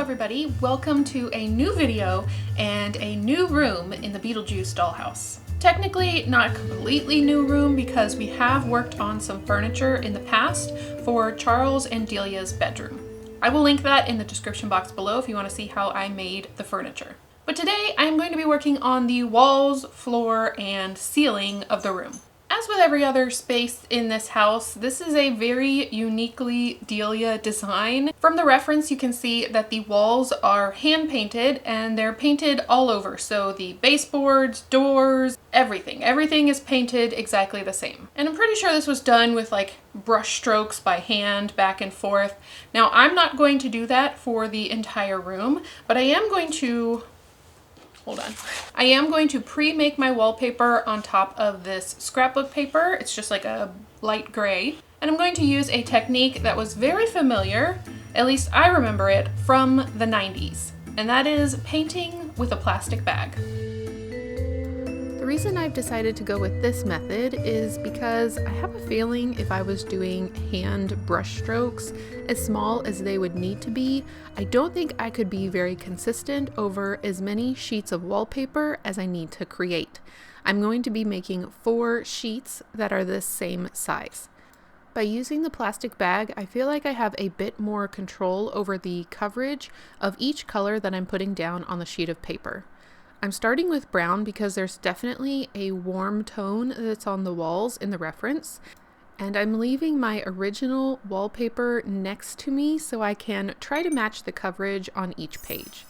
everybody, welcome to a new video and a new room in the Beetlejuice Dollhouse. Technically not a completely new room because we have worked on some furniture in the past for Charles and Delia's bedroom. I will link that in the description box below if you want to see how I made the furniture. But today I'm going to be working on the walls, floor, and ceiling of the room. As with every other space in this house, this is a very uniquely Delia design. From the reference, you can see that the walls are hand painted and they're painted all over. So the baseboards, doors, everything is painted exactly the same. And I'm pretty sure this was done with like brush strokes by hand back and forth. Now I'm not going to do that for the entire room, but I am going to I am going to pre-make my wallpaper on top of this scrapbook paper. It's just like a light gray. And I'm going to use a technique that was very familiar, at least I remember it, from the 90s. And that is painting with a plastic bag. The reason I've decided to go with this method is because I have a feeling if I was doing hand brush strokes as small as they would need to be, I don't think I could be very consistent over as many sheets of wallpaper as I need to create. I'm going to be making 4 sheets that are this same size. By using the plastic bag, I feel like I have a bit more control over the coverage of each color that I'm putting down on the sheet of paper. I'm starting with brown because there's definitely a warm tone that's on the walls in the reference, and I'm leaving my original wallpaper next to me so I can try to match the coverage on each page.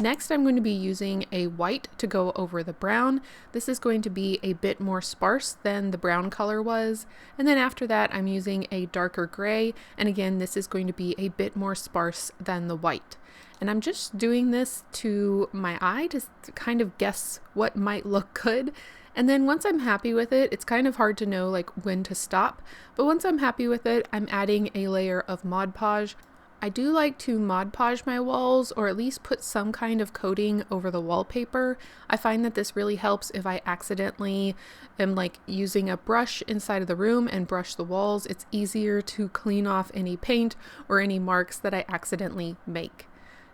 Next, I'm going to be using a white to go over the brown. This is going to be a bit more sparse than the brown color was. And then after that, I'm using a darker gray. And again, this is going to be a bit more sparse than the white. And I'm just doing this to my eye to kind of guess what might look good. And then once I'm happy with it, it's kind of hard to know like when to stop. But once I'm happy with it, I'm adding a layer of Mod Podge. I do like to Mod Podge my walls, or at least put some kind of coating over the wallpaper. I find that this really helps if I accidentally am like using a brush inside of the room and brush the walls. It's easier to clean off any paint or any marks that I accidentally make.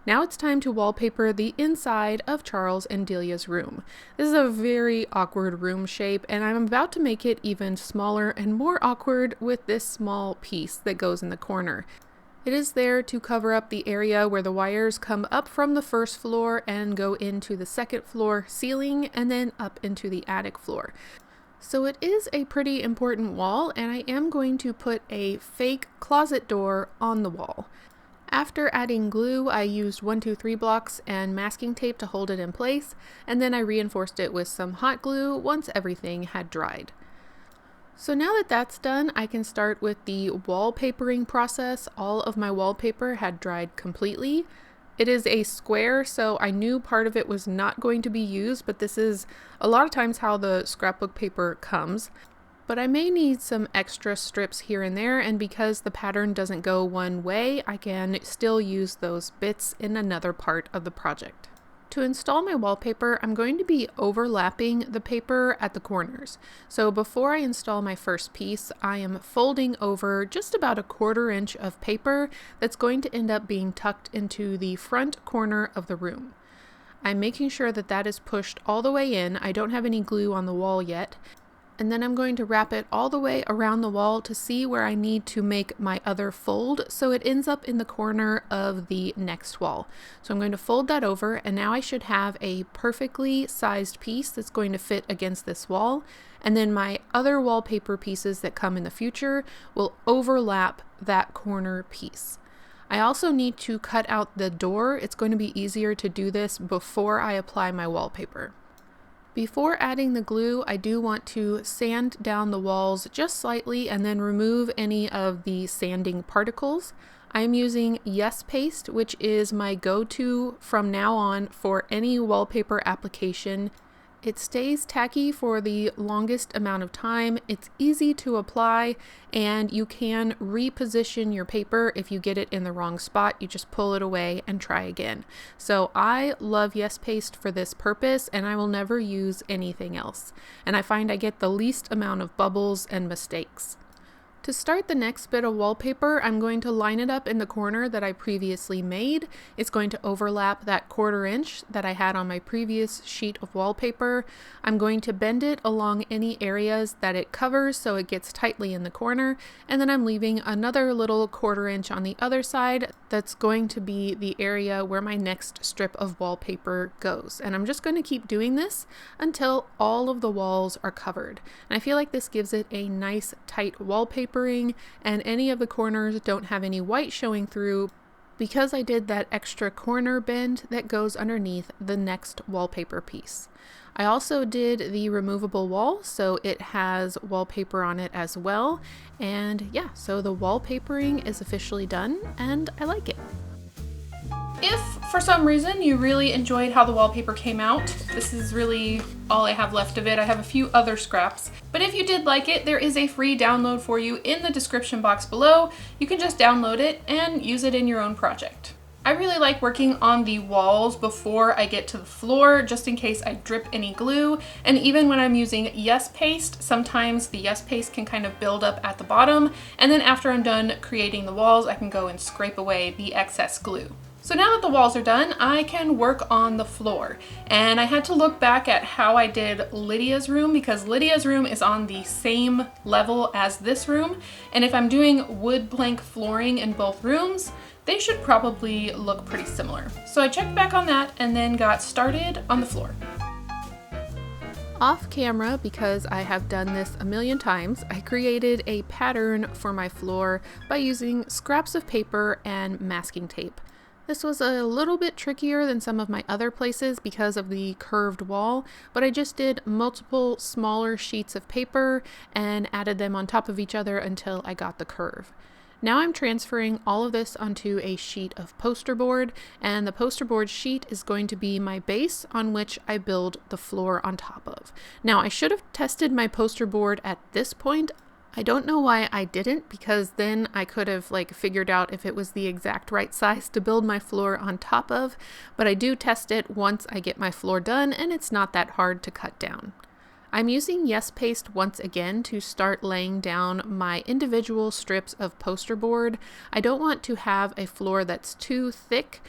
Now it's time to wallpaper the inside of Charles and Delia's room. This is a very awkward room shape, and I'm about to make it even smaller and more awkward with this small piece that goes in the corner. It is there to cover up the area where the wires come up from the first floor and go into the second floor ceiling and then up into the attic floor. So it is a pretty important wall, and I am going to put a fake closet door on the wall. After adding glue, I used 1-2-3 blocks and masking tape to hold it in place, and then I reinforced it with some hot glue once everything had dried. So now that that's done, I can start with the wallpapering process. All of my wallpaper had dried completely. It is a square, so I knew part of it was not going to be used, but this is a lot of times how the scrapbook paper comes. But I may need some extra strips here and there, and because the pattern doesn't go one way, I can still use those bits in another part of the project. To install my wallpaper, I'm going to be overlapping the paper at the corners. So before I install my first piece, I am folding over just about 1/4 inch of paper that's going to end up being tucked into the front corner of the room. I'm making sure that that is pushed all the way in. I don't have any glue on the wall yet. And then I'm going to wrap it all the way around the wall to see where I need to make my other fold so it ends up in the corner of the next wall. So I'm going to fold that over, and now I should have a perfectly sized piece that's going to fit against this wall. And then my other wallpaper pieces that come in the future will overlap that corner piece. I also need to cut out the door. It's going to be easier to do this before I apply my wallpaper. Before adding the glue, I do want to sand down the walls just slightly and then remove any of the sanding particles. I'm using Yes Paste, which is my go-to from now on for any wallpaper application. It stays tacky for the longest amount of time, it's easy to apply, and you can reposition your paper if you get it in the wrong spot. You just pull it away and try again. So I love Yes Paste for this purpose, and I will never use anything else. And I find I get the least amount of bubbles and mistakes. To start the next bit of wallpaper, I'm going to line it up in the corner that I previously made. It's going to overlap that 1/4 inch that I had on my previous sheet of wallpaper. I'm going to bend it along any areas that it covers so it gets tightly in the corner, and then I'm leaving another little 1/4 inch on the other side that's going to be the area where my next strip of wallpaper goes. And I'm just going to keep doing this until all of the walls are covered. And I feel like this gives it a nice tight wallpaper, and any of the corners don't have any white showing through because I did that extra corner bend that goes underneath the next wallpaper piece. I also did the removable wall, so it has wallpaper on it as well. And yeah, so the wallpapering is officially done and I like it. If for some reason you really enjoyed how the wallpaper came out, this is really all I have left of it. I have a few other scraps, but if you did like it, there is a free download for you in the description box below. You can just download it and use it in your own project. I really like working on the walls before I get to the floor, just in case I drip any glue. And even when I'm using Yes Paste, sometimes the Yes Paste can kind of build up at the bottom. And then after I'm done creating the walls, I can go and scrape away the excess glue. So now that the walls are done, I can work on the floor. And I had to look back at how I did Lydia's room because Lydia's room is on the same level as this room. And if I'm doing wood plank flooring in both rooms, they should probably look pretty similar. So I checked back on that and then got started on the floor. Off camera, because I have done this a million times, I created a pattern for my floor by using scraps of paper and masking tape. This was a little bit trickier than some of my other places because of the curved wall, but I just did multiple smaller sheets of paper and added them on top of each other until I got the curve. Now I'm transferring all of this onto a sheet of poster board, and the poster board sheet is going to be my base on which I build the floor on top of. Now I should have tested my poster board at this point. I don't know why I didn't, because then I could have figured out if it was the exact right size to build my floor on top of, but I do test it once I get my floor done and it's not that hard to cut down. I'm using Yes Paste once again to start laying down my individual strips of poster board. I don't want to have a floor that's too thick,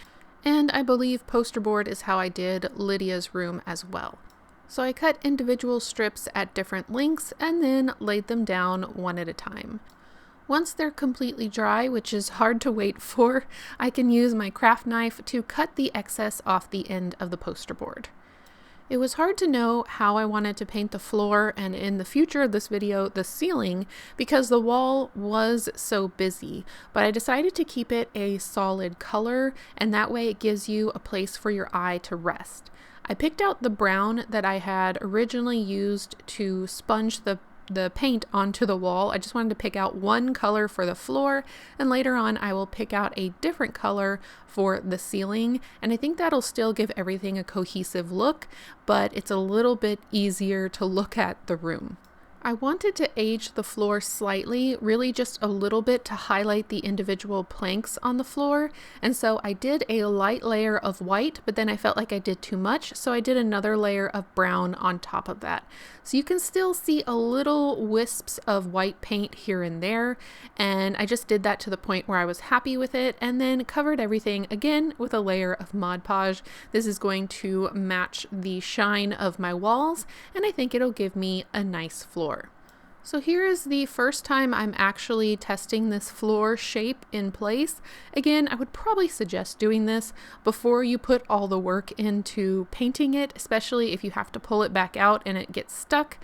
and I believe poster board is how I did Lydia's room as well. So I cut individual strips at different lengths and then laid them down one at a time. Once they're completely dry, which is hard to wait for, I can use my craft knife to cut the excess off the end of the poster board. It was hard to know how I wanted to paint the floor, and in the future of this video, the ceiling, because the wall was so busy, but I decided to keep it a solid color, and that way it gives you a place for your eye to rest. I picked out the brown that I had originally used to sponge the paint onto the wall. I just wanted to pick out one color for the floor, and later on I will pick out a different color for the ceiling, and I think that'll still give everything a cohesive look, but it's a little bit easier to look at the room. I wanted to age the floor slightly, really just a little bit to highlight the individual planks on the floor, and so I did a light layer of white, but then I felt like I did too much, so I did another layer of brown on top of that. So you can still see a little wisps of white paint here and there, and I just did that to the point where I was happy with it, and then covered everything again with a layer of Mod Podge. This is going to match the shine of my walls, and I think it'll give me a nice floor. So here is the first time I'm actually testing this floor shape in place. Again, I would probably suggest doing this before you put all the work into painting it, especially if you have to pull it back out and it gets stuck.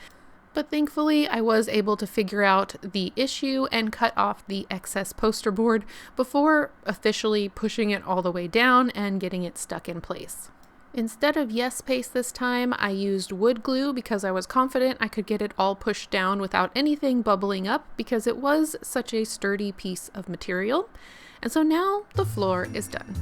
But thankfully I was able to figure out the issue and cut off the excess poster board before officially pushing it all the way down and getting it stuck in place. Instead of Yes Paste this time, I used wood glue because I was confident I could get it all pushed down without anything bubbling up because it was such a sturdy piece of material. And so now the floor is done.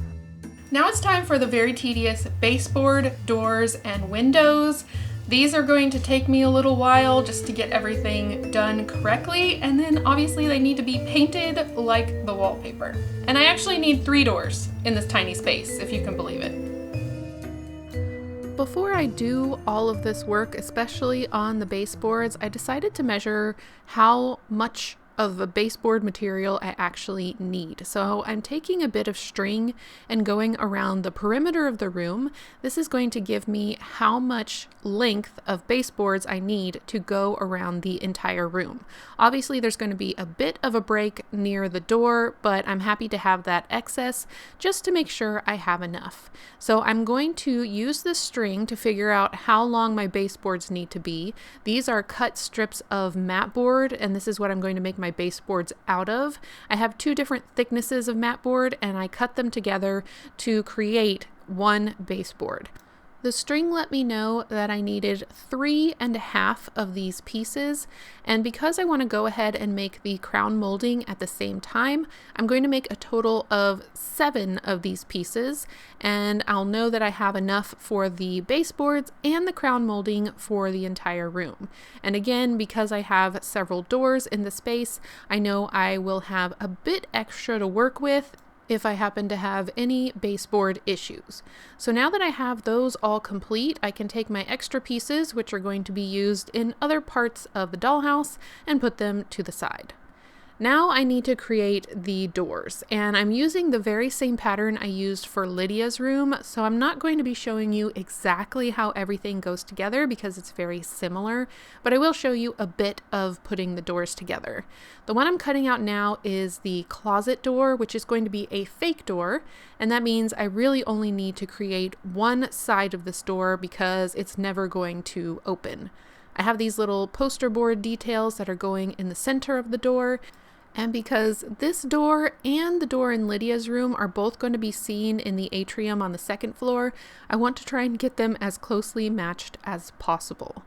Now it's time for the very tedious baseboard, doors, and windows. These are going to take me a little while just to get everything done correctly, and then obviously they need to be painted like the wallpaper. And I actually need 3 doors in this tiny space, if you can believe it. Before I do all of this work, especially on the baseboards, I decided to measure how much of a baseboard material I actually need. So I'm taking a bit of string and going around the perimeter of the room. This is going to give me how much length of baseboards I need to go around the entire room. Obviously there's going to be a bit of a break near the door, but I'm happy to have that excess just to make sure I have enough. So I'm going to use this string to figure out how long my baseboards need to be. These are cut strips of mat board, and this is what I'm going to make my baseboards out of. I have two different thicknesses of mat board, and I cut them together to create one baseboard. The string let me know that I needed 3.5 of these pieces, and because I want to go ahead and make the crown molding at the same time, I'm going to make a total of 7 of these pieces, and I'll know that I have enough for the baseboards and the crown molding for the entire room. And again, because I have several doors in the space, I know I will have a bit extra to work with if I happen to have any baseboard issues. So now that I have those all complete, I can take my extra pieces, which are going to be used in other parts of the dollhouse, and put them to the side. Now I need to create the doors, and I'm using the very same pattern I used for Lydia's room, so I'm not going to be showing you exactly how everything goes together because it's very similar, but I will show you a bit of putting the doors together. The one I'm cutting out now is the closet door, which is going to be a fake door, and that means I really only need to create one side of this door because it's never going to open. I have these little poster board details that are going in the center of the door. And because this door and the door in Lydia's room are both going to be seen in the atrium on the second floor, I want to try and get them as closely matched as possible.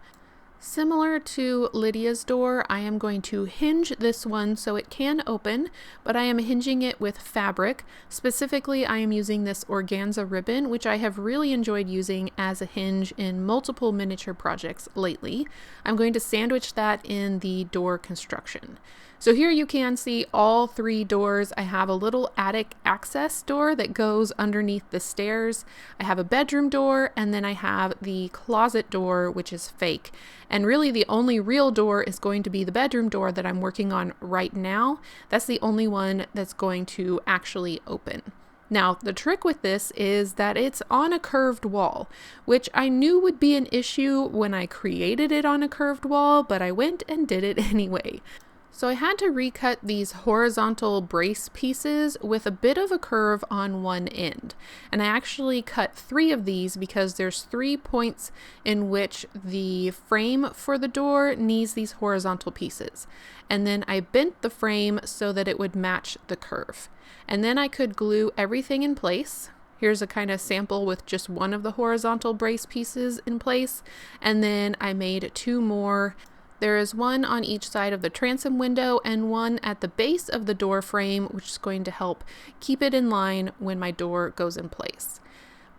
Similar to Lydia's door, I am going to hinge this one so it can open, but I am hinging it with fabric. Specifically, I am using this organza ribbon, which I have really enjoyed using as a hinge in multiple miniature projects lately. I'm going to sandwich that in the door construction. So here you can see all 3 doors. I have a little attic access door that goes underneath the stairs. I have a bedroom door, and then I have the closet door, which is fake. And really the only real door is going to be the bedroom door that I'm working on right now. That's the only one that's going to actually open. Now, the trick with this is that it's on a curved wall, which I knew would be an issue when I created it on a curved wall, but I went and did it anyway. So I had to recut these horizontal brace pieces with a bit of a curve on one end. And I actually cut 3 of these because there's 3 points in which the frame for the door needs these horizontal pieces. And then I bent the frame so that it would match the curve. And then I could glue everything in place. Here's a kind of sample with just one of the horizontal brace pieces in place. And then I made 2 more. There is one on each side of the transom window and one at the base of the door frame, which is going to help keep it in line when my door goes in place.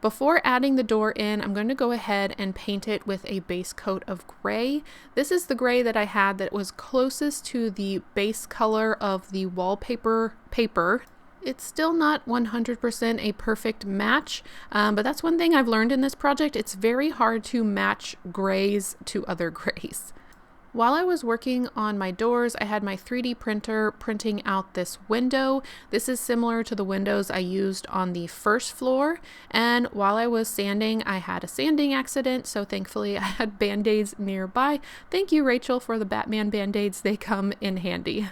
Before adding the door in, I'm going to go ahead and paint it with a base coat of gray. This is the gray that I had that was closest to the base color of the wallpaper paper. It's still not 100% a perfect match, but that's one thing I've learned in this project. It's very hard to match grays to other grays. While I was working on my doors, I had my 3D printer printing out this window. This is similar to the windows I used on the first floor. And while I was sanding, I had a sanding accident, so thankfully I had Band-Aids nearby. Thank you, Rachel, for the Batman Band-Aids. They come in handy.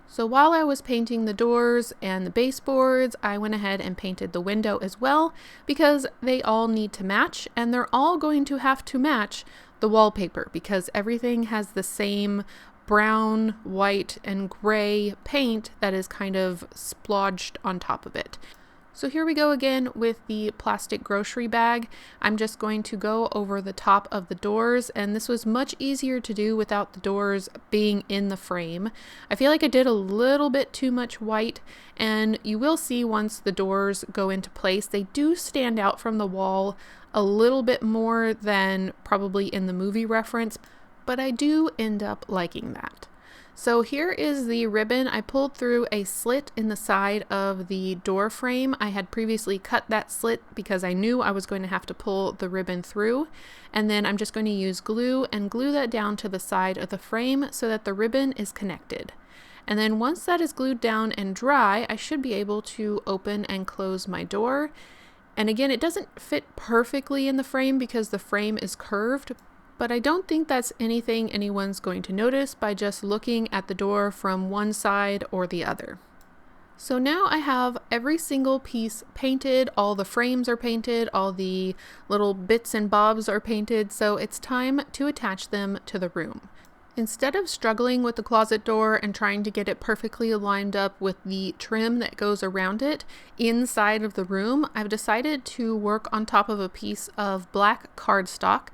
So while I was painting the doors and the baseboards, I went ahead and painted the window as well because they all need to match, and they're all going to have to match the wallpaper because everything has the same brown, white, and gray paint that is kind of splodged on top of it. So here we go again with the plastic grocery bag. I'm just going to go over the top of the doors, and this was much easier to do without the doors being in the frame. I feel like I did a little bit too much white, and you will see once the doors go into place, they do stand out from the wall a little bit more than probably in the movie reference, but I do end up liking that. So here is the ribbon. I pulled through a slit in the side of the door frame. I had previously cut that slit because I knew I was going to have to pull the ribbon through. And then I'm just going to use glue and glue that down to the side of the frame so that the ribbon is connected. And then once that is glued down and dry, I should be able to open and close my door. And again, it doesn't fit perfectly in the frame because the frame is curved, but I don't think that's anything anyone's going to notice by just looking at the door from one side or the other. So now I have every single piece painted, all the frames are painted, all the little bits and bobs are painted, so it's time to attach them to the room. Instead of struggling with the closet door and trying to get it perfectly lined up with the trim that goes around it inside of the room, I've decided to work on top of a piece of black cardstock.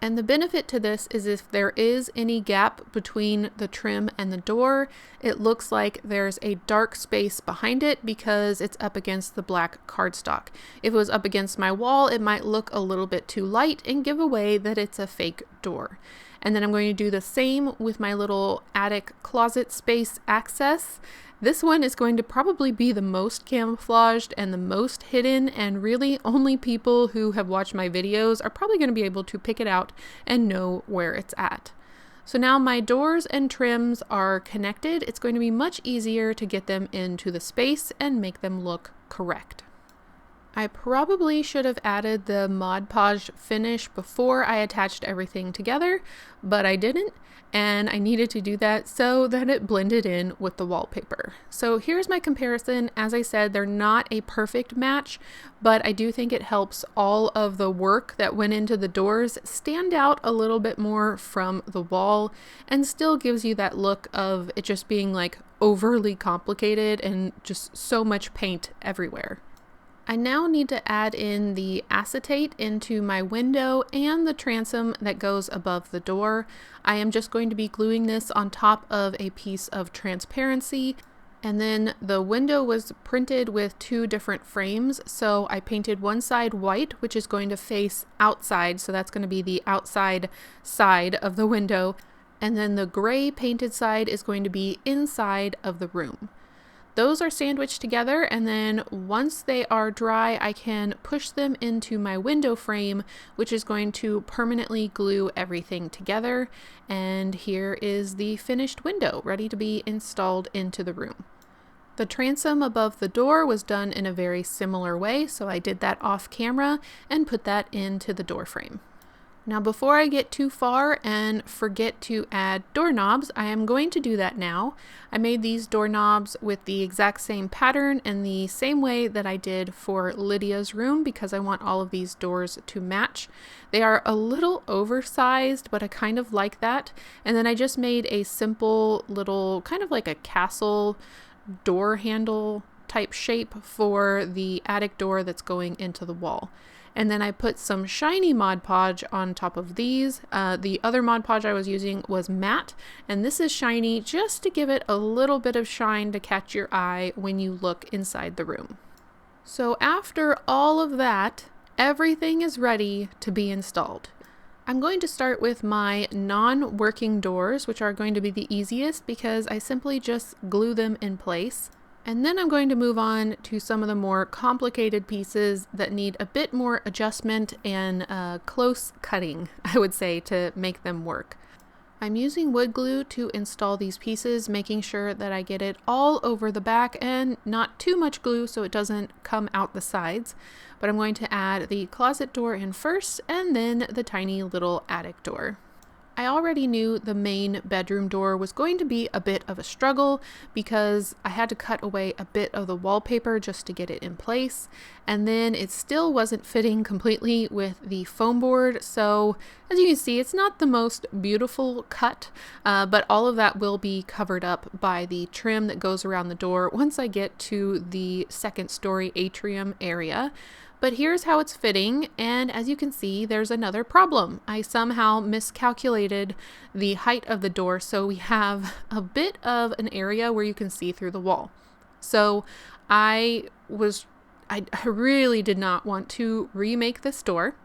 And the benefit to this is if there is any gap between the trim and the door, it looks like there's a dark space behind it because it's up against the black cardstock. If it was up against my wall, it might look a little bit too light and give away that it's a fake door. And then I'm going to do the same with my little attic closet space access. This one is going to probably be the most camouflaged and the most hidden, and really only people who have watched my videos are probably going to be able to pick it out and know where it's at. So now my doors and trims are connected. It's going to be much easier to get them into the space and make them look correct. I probably should have added the Mod Podge finish before I attached everything together, but I didn't, and I needed to do that so that it blended in with the wallpaper. So here's my comparison. As I said, they're not a perfect match, but I do think it helps all of the work that went into the doors stand out a little bit more from the wall, and still gives you that look of it just being like overly complicated and just so much paint everywhere. I now need to add in the acetate into my window and the transom that goes above the door. I am just going to be gluing this on top of a piece of transparency. And then the window was printed with two different frames. So I painted one side white, which is going to face outside. So that's going to be the outside side of the window. And then the gray painted side is going to be inside of the room. Those are sandwiched together, and then once they are dry, I can push them into my window frame, which is going to permanently glue everything together. And here is the finished window, ready to be installed into the room. The transom above the door was done in a very similar way, so I did that off camera and put that into the door frame. Now, before I get too far and forget to add doorknobs, I am going to do that now. I made these doorknobs with the exact same pattern and the same way that I did for Lydia's room because I want all of these doors to match. They are a little oversized, but I kind of like that. And then I just made a simple little kind of like a castle door handle type shape for the attic door that's going into the wall. And then I put some shiny Mod Podge on top of these. The other Mod Podge I was using was matte, and this is shiny just to give it a little bit of shine to catch your eye when you look inside the room. So after all of that, everything is ready to be installed. I'm going to start with my non-working doors, which are going to be the easiest because I simply just glue them in place. And then I'm going to move on to some of the more complicated pieces that need a bit more adjustment and close cutting, I would say, to make them work. I'm using wood glue to install these pieces, making sure that I get it all over the back and not too much glue so it doesn't come out the sides. But I'm going to add the closet door in first and then the tiny little attic door. I already knew the main bedroom door was going to be a bit of a struggle because I had to cut away a bit of the wallpaper just to get it in place, and then it still wasn't fitting completely with the foam board. So as you can see, it's not the most beautiful cut, but all of that will be covered up by the trim that goes around the door once I get to the second story atrium area. But here's how it's fitting, and as you can see, there's another problem. I somehow miscalculated the height of the door, so we have a bit of an area where you can see through the wall. So I really did not want to remake this door.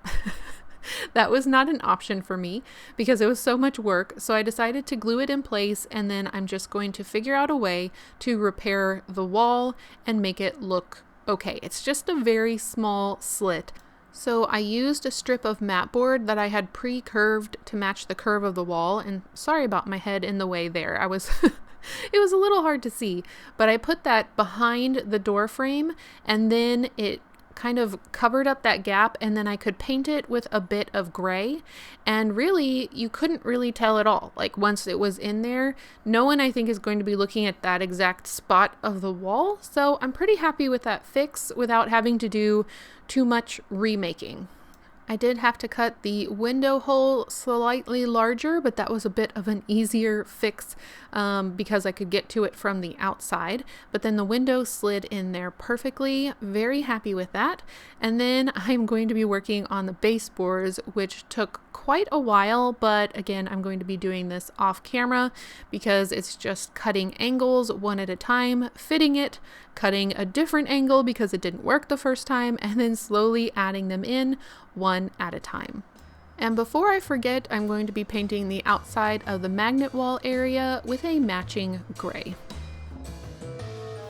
That was not an option for me because it was so much work, so I decided to glue it in place, and then I'm just going to figure out a way to repair the wall and make it look okay. It's just a very small slit, So I used a strip of mat board that I had pre-curved to match the curve of the wall, and sorry about my head in the way there. It was a little hard to see, but I put that behind the door frame, and then it kind of covered up that gap, and then I could paint it with a bit of gray, and really you couldn't really tell at all. Like once it was in there, no one I think is going to be looking at that exact spot of the wall, so I'm pretty happy with that fix without having to do too much remaking. I did have to cut the window hole slightly larger, but that was a bit of an easier fix because I could get to it from the outside. But then the window slid in there perfectly. Very happy with that. And then I'm going to be working on the baseboards, which took quite a while, but again, I'm going to be doing this off camera because it's just cutting angles one at a time, fitting it, cutting a different angle because it didn't work the first time, and then slowly adding them in one at a time. And before I forget, I'm going to be painting the outside of the magnet wall area with a matching gray.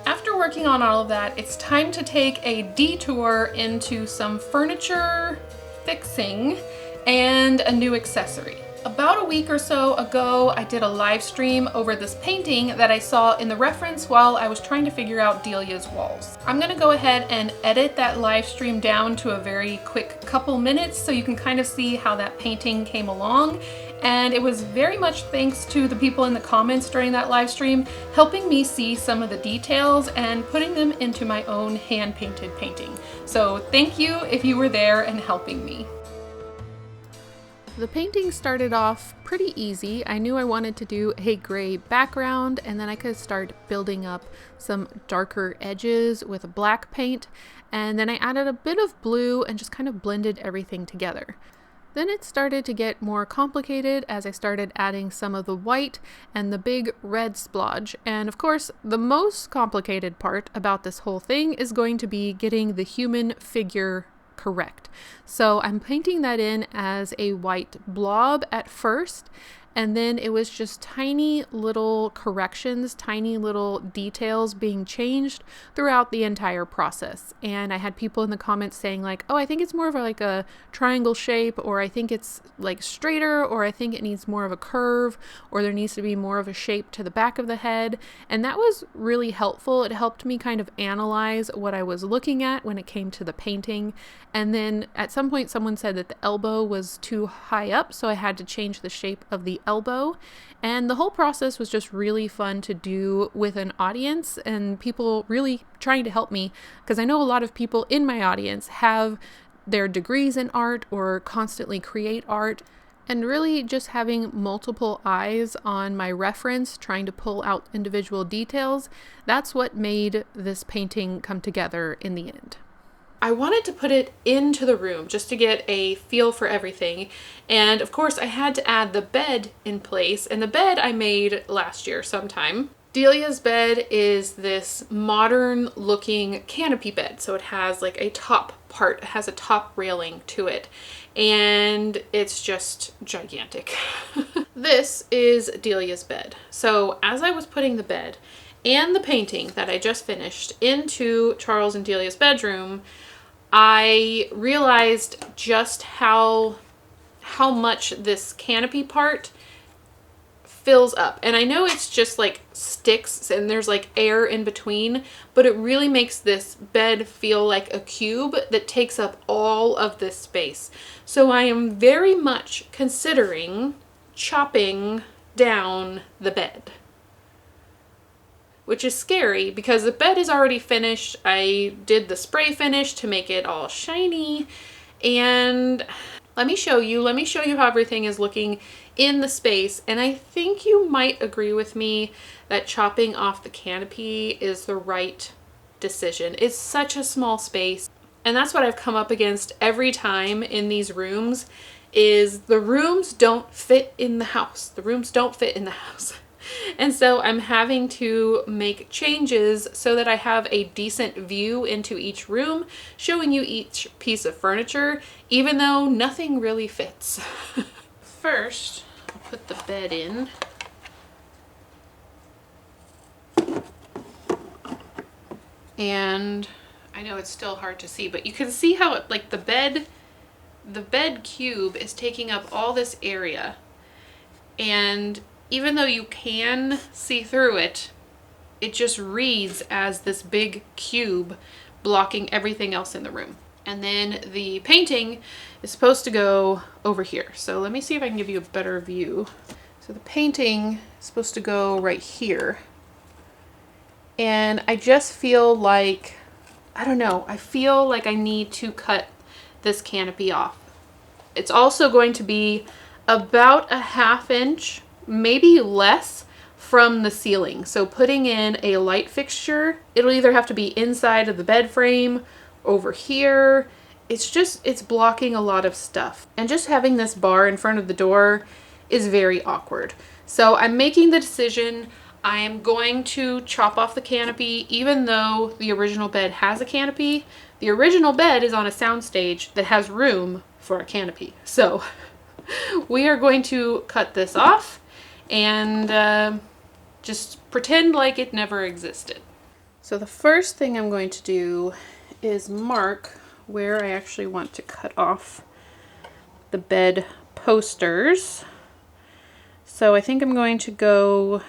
After working on all of that, it's time to take a detour into some furniture fixing and a new accessory. About a week or so ago, I did a live stream over this painting that I saw in the reference while I was trying to figure out Delia's walls. I'm gonna go ahead and edit that live stream down to a very quick couple minutes so you can kind of see how that painting came along. And it was very much thanks to the people in the comments during that live stream helping me see some of the details and putting them into my own hand-painted painting. So thank you if you were there and helping me. The painting started off pretty easy. I knew I wanted to do a gray background, and then I could start building up some darker edges with black paint, and then I added a bit of blue and just kind of blended everything together. Then it started to get more complicated as I started adding some of the white and the big red splodge. And of course, the most complicated part about this whole thing is going to be getting the human figure correct. So I'm painting that in as a white blob at first, and then it was just tiny little corrections, tiny little details being changed throughout the entire process. And I had people in the comments saying like, oh, I think it's more of like a triangle shape, or I think it's like straighter, or I think it needs more of a curve, or there needs to be more of a shape to the back of the head. And that was really helpful. It helped me kind of analyze what I was looking at when it came to the painting. And then at some point someone said that the elbow was too high up, so I had to change the shape of the elbow. And the whole process was just really fun to do with an audience and people really trying to help me, because I know a lot of people in my audience have their degrees in art or constantly create art, and really just having multiple eyes on my reference, trying to pull out individual details, that's what made this painting come together in the end. I wanted to put it into the room just to get a feel for everything. And of course I had to add the bed in place, and the bed I made last year sometime. Delia's bed is this modern looking canopy bed. So it has like a top part, it has a top railing to it, and it's just gigantic. This is Delia's bed. So as I was putting the bed and the painting that I just finished into Charles and Delia's bedroom, I realized just how much this canopy part fills up. And I know it's just like sticks and there's like air in between, but it really makes this bed feel like a cube that takes up all of this space. So I am very much considering chopping down the bed, which is scary because the bed is already finished. I did the spray finish to make it all shiny, and let me show you how everything is looking in the space. And I think you might agree with me that chopping off the canopy is the right decision. It's such a small space, and that's what I've come up against every time in these rooms, is the rooms don't fit in the house. The rooms don't fit in the house. And so I'm having to make changes so that I have a decent view into each room, showing you each piece of furniture, even though nothing really fits. First, I'll put the bed in. And I know it's still hard to see, but you can see how it, like the bed cube is taking up all this area. And even though you can see through it, it just reads as this big cube blocking everything else in the room. And then the painting is supposed to go over here. So let me see if I can give you a better view. So the painting is supposed to go right here. And I just feel like, I don't know, I feel like I need to cut this canopy off. It's also going to be about a 1/2 inch, maybe less, from the ceiling. So putting in a light fixture, it'll either have to be inside of the bed frame, over here. It's blocking a lot of stuff. And just having this bar in front of the door is very awkward. So I'm making the decision. I am going to chop off the canopy, even though the original bed has a canopy. The original bed is on a soundstage that has room for a canopy. So we are going to cut this off and just pretend like it never existed. So the first thing I'm going to do is mark where I actually want to cut off the bed posters. So I think I'm going to go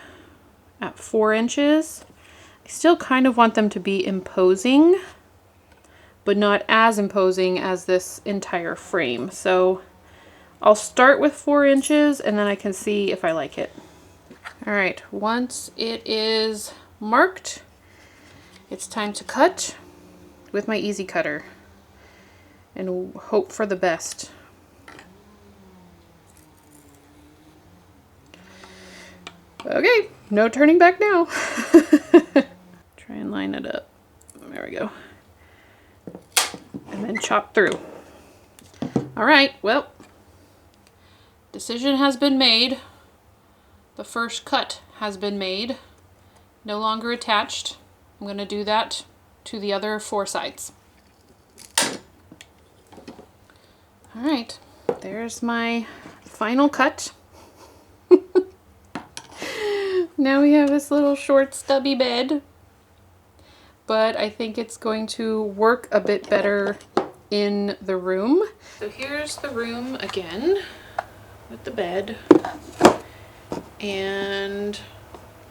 at 4 inches. I still kind of want them to be imposing, but not as imposing as this entire frame. So I'll start with 4 inches and then I can see if I like it. All right, once it is marked, it's time to cut with my easy cutter and hope for the best. Okay, no turning back now. Try and line it up. There we go. And then chop through. All right, well, decision has been made. The first cut has been made. No longer attached. I'm going to do that to the other 4 sides. All right, there's my final cut. Now we have this little short stubby bed, but I think it's going to work a bit better in the room. So here's the room again with the bed, and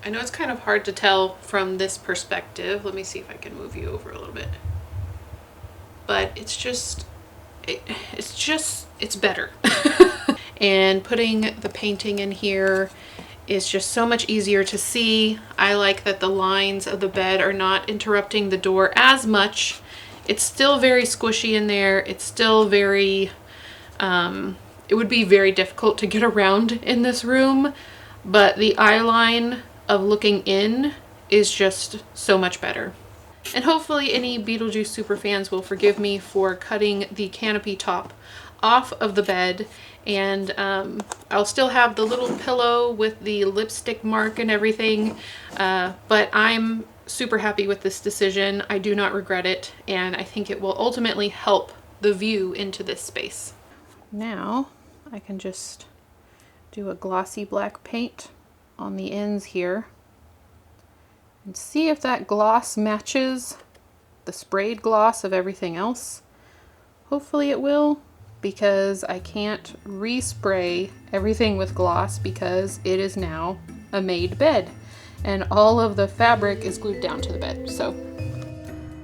I know it's kind of hard to tell from this perspective. Let me see if I can move you over a little bit. But it's better. And putting the painting in here is just so much easier to see. I like that the lines of the bed are not interrupting the door as much. It's still very squishy in there. It's still very, it would be very difficult to get around in this room, but the eye line of looking in is just so much better. And hopefully any Beetlejuice super fans will forgive me for cutting the canopy top off of the bed, and I'll still have the little pillow with the lipstick mark and everything, but I'm super happy with this decision. I do not regret it, and I think it will ultimately help the view into this space. Now I can just do a glossy black paint on the ends here and see if that gloss matches the sprayed gloss of everything else. Hopefully it will, because I can't respray everything with gloss because it is now a made bed and all of the fabric is glued down to the bed. So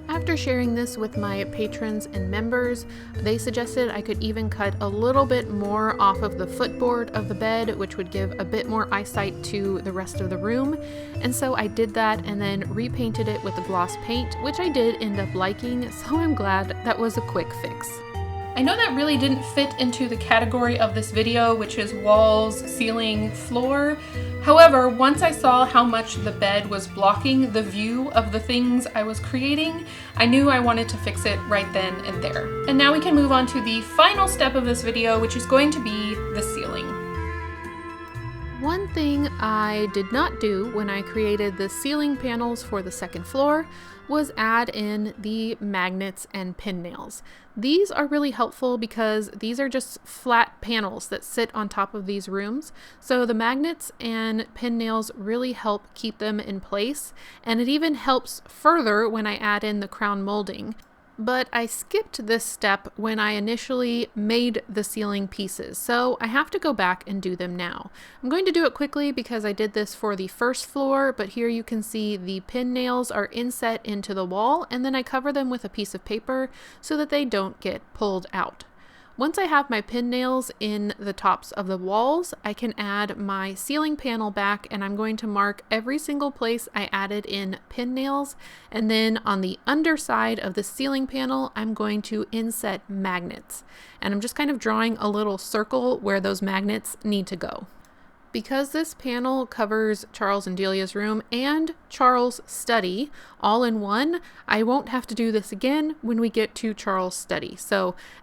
after sharing this with my patrons and members, they suggested I could even cut a little bit more off of the footboard of the bed, which would give a bit more eyesight to the rest of the room. And so I did that and then repainted it with the gloss paint, which I did end up liking, so I'm glad that was a quick fix. I know that really didn't fit into the category of this video, which is walls, ceiling, floor. However, once I saw how much the bed was blocking the view of the things I was creating, I knew I wanted to fix it right then and there. And now we can move on to the final step of this video, which is going to be the ceiling. One thing I did not do when I created the ceiling panels for the second floor was add in the magnets and pin nails. These are really helpful because these are just flat panels that sit on top of these rooms. So the magnets and pin nails really help keep them in place, and it even helps further when I add in the crown molding. But I skipped this step when I initially made the ceiling pieces, so I have to go back and do them now. I'm going to do it quickly because I did this for the first floor, but here you can see the pin nails are inset into the wall, and then I cover them with a piece of paper so that they don't get pulled out. Once I have my pin nails in the tops of the walls, I can add my ceiling panel back, and I'm going to mark every single place I added in pin nails, and then on the underside of the ceiling panel, I'm going to inset magnets. And I'm just kind of drawing a little circle where those magnets need to go. Because this panel covers Charles and Delia's room and Charles' study all in one, I won't have to do this again when we get to Charles' study.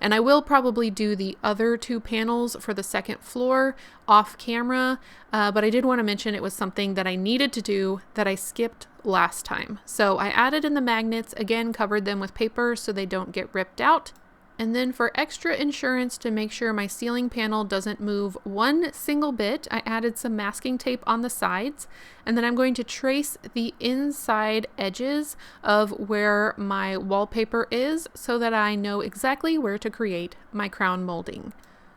And I will probably do the other two panels for the second floor off camera, but I did want to mention it was something that I needed to do that I skipped last time. So I added in the magnets, again covered them with paper so they don't get ripped out. And then for extra insurance, to make sure my ceiling panel doesn't move one single bit, I added some masking tape on the sides, and then I'm going to trace the inside edges of where my wallpaper is so that I know exactly where to create my crown molding.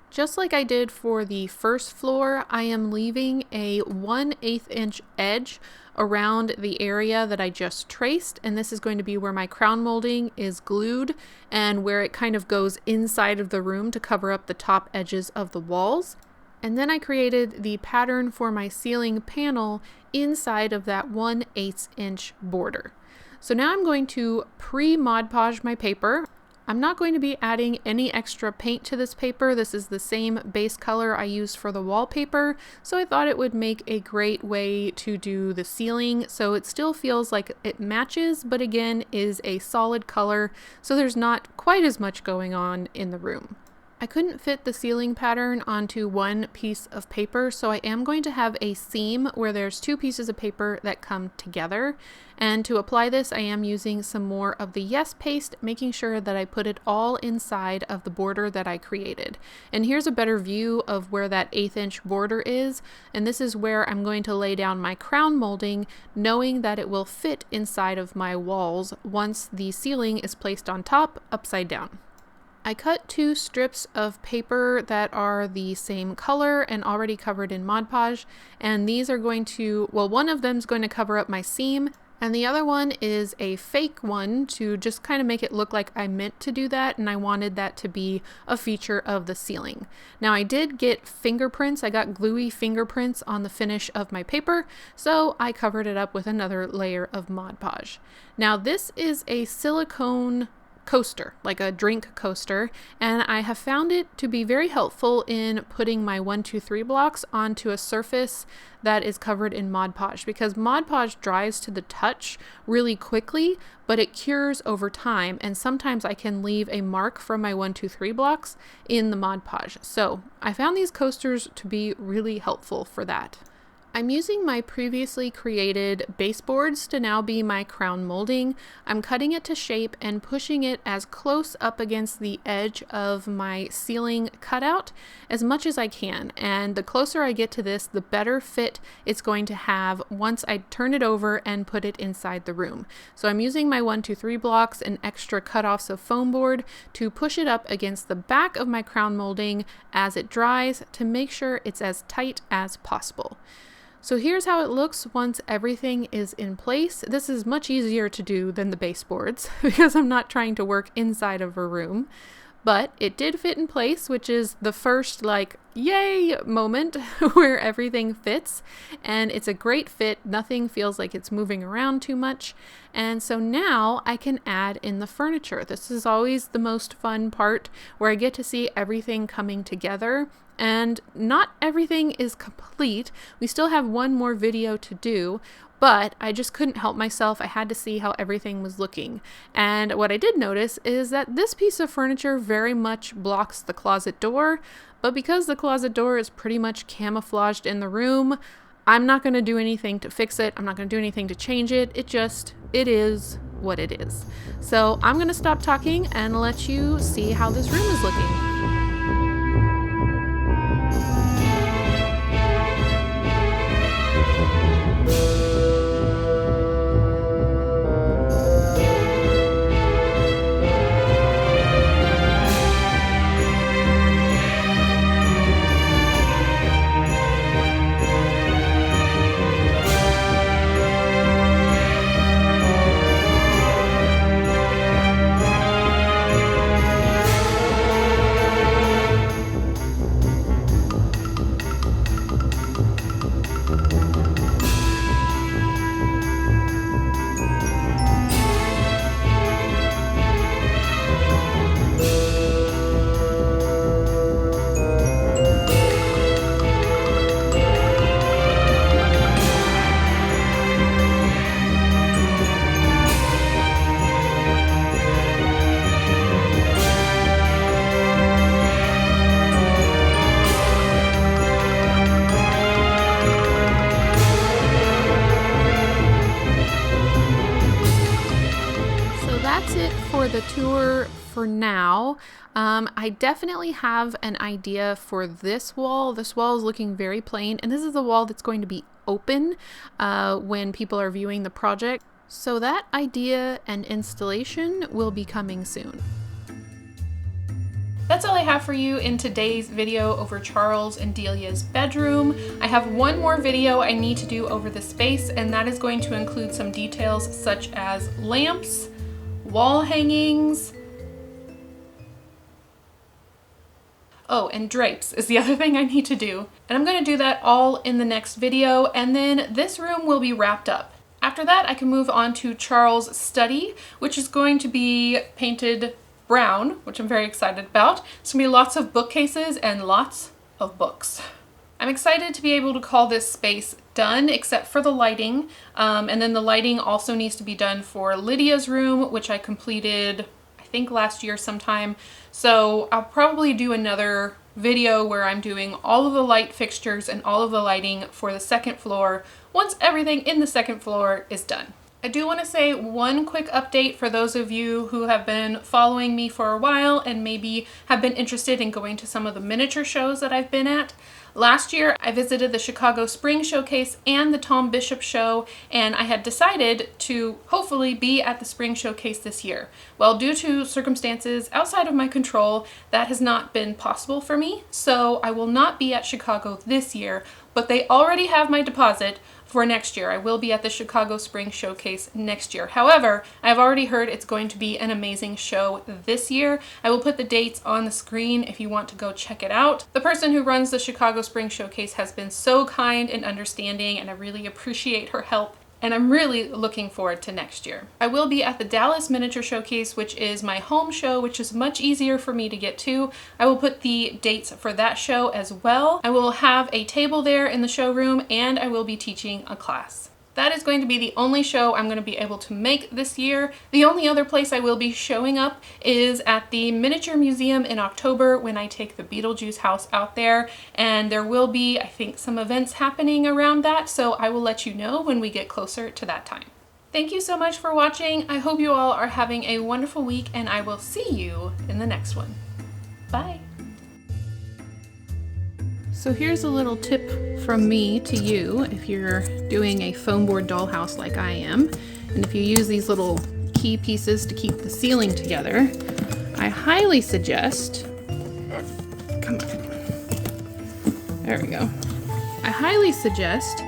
Just like I did for the first floor, I am leaving a 1/8 inch edge around the area that I just traced, and this is going to be where my crown molding is glued and where it kind of goes inside of the room to cover up the top edges of the walls. And then I created the pattern for my ceiling panel inside of that 1/8 inch border. So now I'm going to pre-Mod Podge my paper. I'm not going to be adding any extra paint to this paper. This is the same base color I used for the wallpaper, so I thought it would make a great way to do the ceiling so it still feels like it matches, but again is a solid color, so there's not quite as much going on in the room. I couldn't fit the ceiling pattern onto one piece of paper, so I am going to have a seam where there's two pieces of paper that come together. And to apply this, I am using some more of the Yes paste, making sure that I put it all inside of the border that I created. And here's a better view of where that 1/8 inch border is. And this is where I'm going to lay down my crown molding, knowing that it will fit inside of my walls once the ceiling is placed on top, upside down. I cut two strips of paper that are the same color and already covered in Mod Podge, and these are going to, well, one of them is going to cover up my seam, and the other one is a fake one to just kind of make it look like I meant to do that, and I wanted that to be a feature of the ceiling. Now I did get fingerprints, I got gluey fingerprints on the finish of my paper, so I covered it up with another layer of Mod Podge. Now this is a silicone coaster, like a drink coaster, and I have found it to be very helpful in putting my 1, 2, 3 blocks onto a surface that is covered in Mod Podge, because Mod Podge dries to the touch really quickly, but it cures over time, and sometimes I can leave a mark from my 1, 2, 3 blocks in the Mod Podge. So I found these coasters to be really helpful for that. I'm using my previously created baseboards to now be my crown molding. I'm cutting it to shape and pushing it as close up against the edge of my ceiling cutout as much as I can. And the closer I get to this, the better fit it's going to have once I turn it over and put it inside the room. So I'm using my 1, 2, 3 blocks and extra cutoffs of foam board to push it up against the back of my crown molding as it dries to make sure it's as tight as possible. So here's how it looks once everything is in place. This is much easier to do than the baseboards because I'm not trying to work inside of a room, but it did fit in place, which is the first like yay moment where everything fits, and it's a great fit. Nothing feels like it's moving around too much. And so now I can add in the furniture. This is always the most fun part where I get to see everything coming together. And not everything is complete. We still have one more video to do, but I just couldn't help myself. I had to see how everything was looking. And what I did notice is that this piece of furniture very much blocks the closet door, but because the closet door is pretty much camouflaged in the room, I'm not going to do anything to fix it. I'm not going to do anything to change it. It is what it is. So I'm gonna stop talking and let you see how this room is looking. That's it for the tour for now. I definitely have an idea for this wall. This wall is looking very plain, and this is the wall that's going to be open when people are viewing the project. So that idea and installation will be coming soon. That's all I have for you in today's video over Charles and Delia's bedroom. I have one more video I need to do over the space, and that is going to include some details such as lamps, wall hangings. Oh, and drapes is the other thing I need to do. And I'm going to do that all in the next video, and then this room will be wrapped up. After that, I can move on to Charles' study, which is going to be painted brown, which I'm very excited about. It's going to be lots of bookcases and lots of books. I'm excited to be able to call this space done, except for the lighting. And then the lighting also needs to be done for Lydia's room, which I completed, I think last year sometime. So I'll probably do another video where I'm doing all of the light fixtures and all of the lighting for the second floor once everything in the second floor is done. I do want to say one quick update for those of you who have been following me for a while and maybe have been interested in going to some of the miniature shows that I've been at. Last year, I visited the Chicago Spring Showcase and the Tom Bishop Show, and I had decided to hopefully be at the Spring Showcase this year. Well, due to circumstances outside of my control, that has not been possible for me, so I will not be at Chicago this year, but they already have my deposit for next year. I will be at the Chicago Spring Showcase next year. However, I've already heard it's going to be an amazing show this year. I will put the dates on the screen if you want to go check it out. The person who runs the Chicago Spring Showcase has been so kind and understanding, and I really appreciate her help. And I'm really looking forward to next year. I will be at the Dallas Miniature Showcase, which is my home show, which is much easier for me to get to. I will put the dates for that show as well. I will have a table there in the showroom, and I will be teaching a class. That is going to be the only show I'm going to be able to make this year. The only other place I will be showing up is at the Miniature Museum in October when I take the Beetlejuice house out there, and there will be, I think, some events happening around that, so I will let you know when we get closer to that time. Thank you so much for watching. I hope you all are having a wonderful week, and I will see you in the next one. Bye! So here's a little tip from me to you if you're doing a foam board dollhouse like I am. And if you use these little key pieces to keep the ceiling together, I highly suggest, come on, there we go. I highly suggest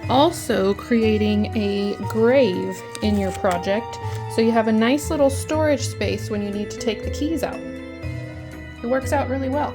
also creating a grave in your project so you have a nice little storage space when you need to take the keys out. It works out really well.